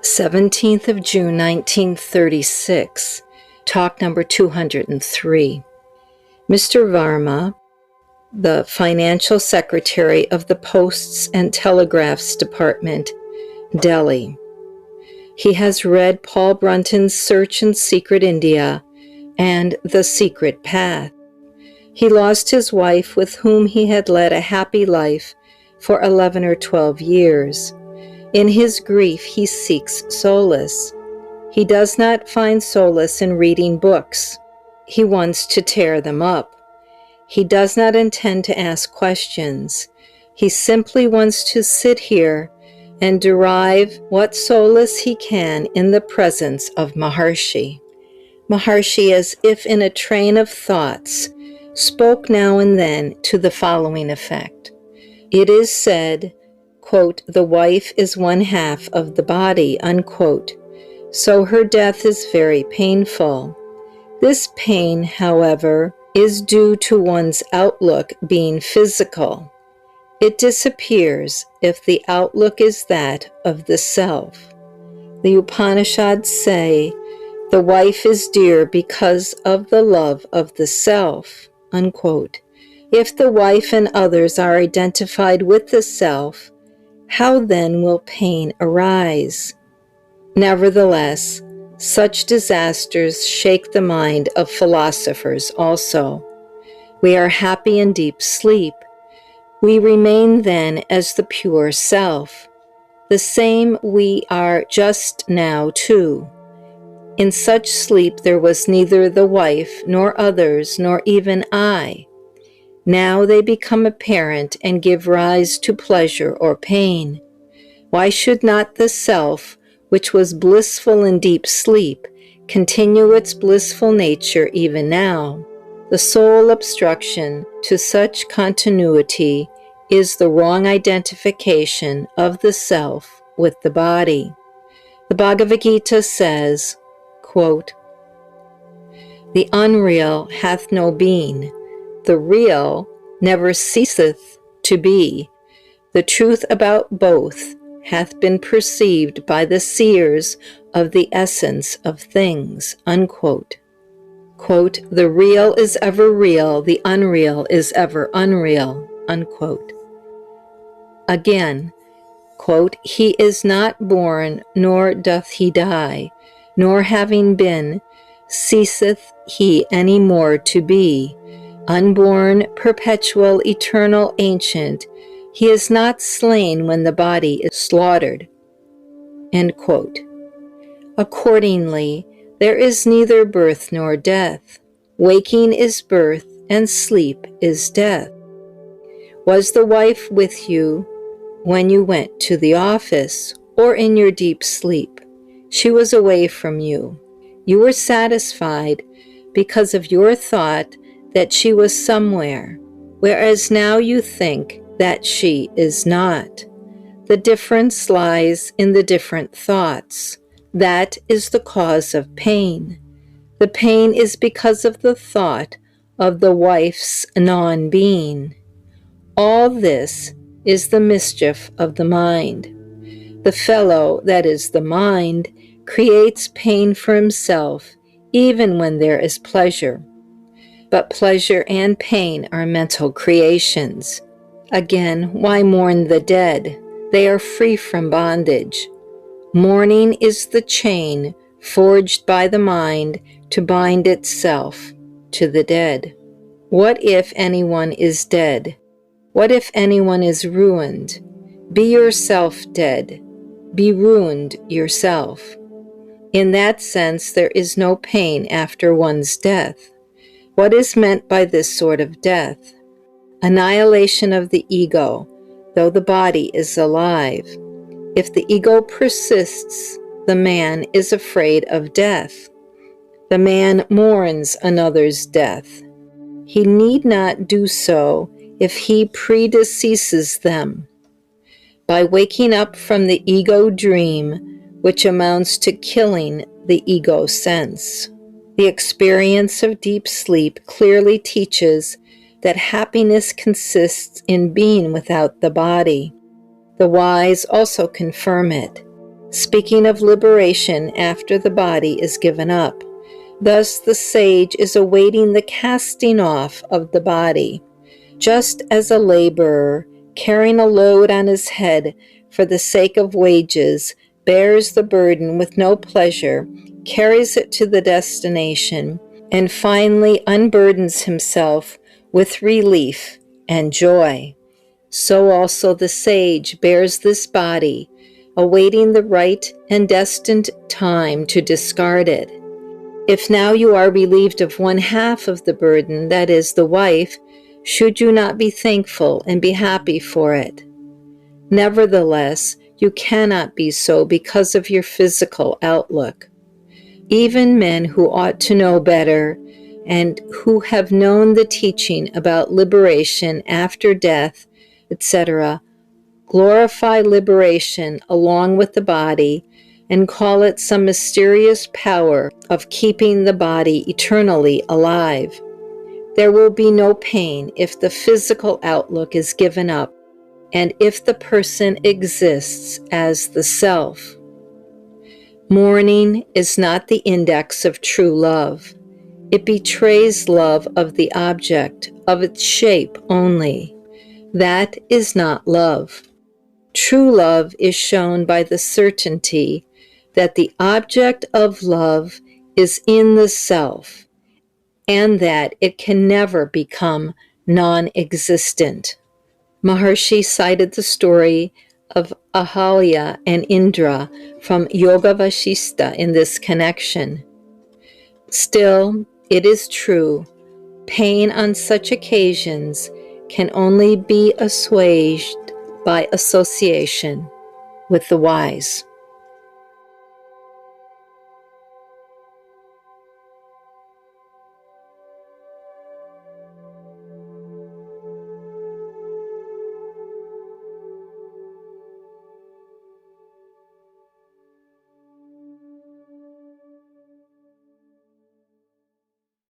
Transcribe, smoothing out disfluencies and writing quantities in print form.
17th of June, 1936, talk number 203. Mr. Varma, the financial secretary of the Posts and Telegraphs Department, Delhi. He has read Paul Brunton's Search in Secret India and The Secret Path. He lost his wife, with whom he had led a happy life for 11 or 12 years. In his grief, he seeks solace. He does not find solace in reading books. He wants to tear them up. He does not intend to ask questions. He simply wants to sit here and derive what solace he can in the presence of Maharshi. Maharshi, as if in a train of thoughts, spoke now and then to the following effect. It is said, quote, "The wife is one half of the body," unquote, so her death is very painful. This pain, however, is due to one's outlook being physical. It disappears if the outlook is that of the self. The Upanishads say, "The wife is dear because of the love of the self," unquote. If the wife and others are identified with the self, how then will pain arise? Nevertheless, such disasters shake the mind of philosophers also. We are happy in deep sleep. We remain then as the pure self. The same we are just now too. In such sleep there was neither the wife, nor others, nor even I. Now they become apparent and give rise to pleasure or pain. Why should not the self, which was blissful in deep sleep, continue its blissful nature even now? The sole obstruction to such continuity is the wrong identification of the self with the body. The Bhagavad Gita says, quote, "The unreal hath no being. The real never ceaseth to be. The truth about both hath been perceived by the seers of the essence of things," unquote. Quote, "The real is ever real, the unreal is ever unreal," unquote. Again, quote, "He is not born, nor doth he die, nor having been, ceaseth he any more to be. Unborn, perpetual, eternal, ancient, he is not slain when the body is slaughtered." End quote. Accordingly, there is neither birth nor death. Waking is birth, and sleep is death. Was the wife with you when you went to the office, or in your deep sleep? She was away from you. You were satisfied because of your thought that she was somewhere, whereas now you think that she is not. The difference lies in the different thoughts. That is the cause of pain. The pain is because of the thought of the wife's non-being. All this is the mischief of the mind. The fellow, that is the mind, creates pain for himself even when there is pleasure. But pleasure and pain are mental creations. Again, why mourn the dead? They are free from bondage. Mourning is the chain forged by the mind to bind itself to the dead. What if anyone is dead? What if anyone is ruined? Be yourself dead. Be ruined yourself. In that sense, there is no pain after one's death. What is meant by this sort of death? Annihilation of the ego, though the body is alive. If the ego persists, the man is afraid of death. The man mourns another's death. He need not do so if he predeceases them. By waking up from the ego dream, which amounts to killing the ego sense. The experience of deep sleep clearly teaches that happiness consists in being without the body. The wise also confirm it. speaking of liberation after the body is given up. Thus the sage is awaiting the casting off of the body, just as a laborer, carrying a load on his head for the sake of wages, bears the burden with no pleasure, carries it to the destination, and finally unburdens himself with relief and joy. So also the sage bears this body, awaiting the right and destined time to discard it. If now you are relieved of one half of the burden, that is, the wife, should you not be thankful and be happy for it? Nevertheless, you cannot be so because of your physical outlook. Even men who ought to know better and who have known the teaching about liberation after death, etc., glorify liberation along with the body and call it some mysterious power of keeping the body eternally alive. There will be no pain if the physical outlook is given up and if the person exists as the self. Mourning is not the index of true love. It betrays love of the object, of its shape only. That is not love. True love is shown by the certainty that the object of love is in the self, and that it can never become non-existent. Maharshi cited the story of Ahalya and Indra from Yoga Vasistha in this connection. Still, it is true, pain on such occasions can only be assuaged by association with the wise.